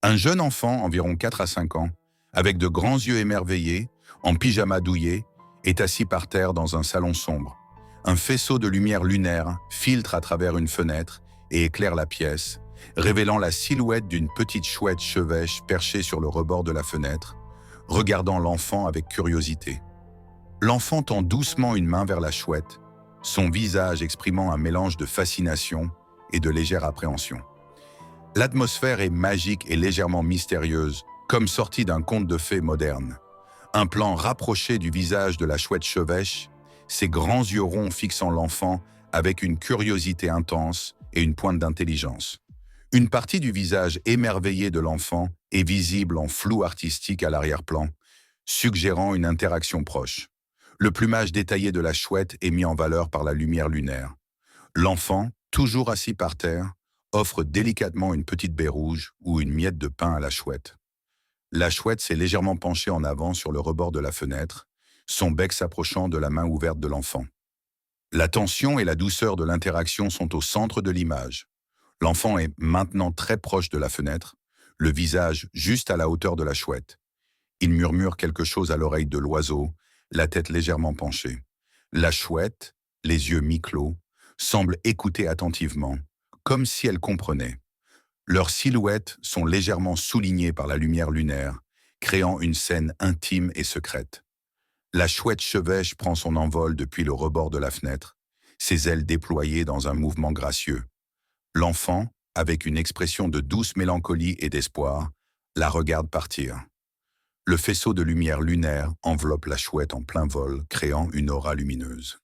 Un jeune enfant, environ 4 à 5 ans, avec de grands yeux émerveillés, en pyjama douillet, est assis par terre dans un salon sombre. Un faisceau de lumière lunaire filtre à travers une fenêtre et éclaire la pièce, révélant la silhouette d'une petite chouette chevêche perchée sur le rebord de la fenêtre, regardant l'enfant avec curiosité. L'enfant tend doucement une main vers la chouette, son visage exprimant un mélange de fascination et de légère appréhension. L'atmosphère est magique et légèrement mystérieuse, comme sortie d'un conte de fées moderne. Un plan rapproché du visage de la chouette chevêche, ses grands yeux ronds fixant l'enfant avec une curiosité intense et une pointe d'intelligence. Une partie du visage émerveillé de l'enfant est visible en flou artistique à l'arrière-plan, suggérant une interaction proche. Le plumage détaillé de la chouette est mis en valeur par la lumière lunaire. L'enfant, toujours assis par terre, offre délicatement une petite baie rouge ou une miette de pain à la chouette. La chouette s'est légèrement penchée en avant sur le rebord de la fenêtre, son bec s'approchant de la main ouverte de l'enfant. La tension et la douceur de l'interaction sont au centre de l'image. L'enfant est maintenant très proche de la fenêtre, le visage juste à la hauteur de la chouette. Il murmure quelque chose à l'oreille de l'oiseau, la tête légèrement penchée. La chouette, les yeux mi-clos, semble écouter attentivement, comme si elle comprenait. Leurs silhouettes sont légèrement soulignées par la lumière lunaire, créant une scène intime et secrète. La chouette chevêche prend son envol depuis le rebord de la fenêtre, ses ailes déployées dans un mouvement gracieux. L'enfant, avec une expression de douce mélancolie et d'espoir, la regarde partir. Le faisceau de lumière lunaire enveloppe la chouette en plein vol, créant une aura lumineuse.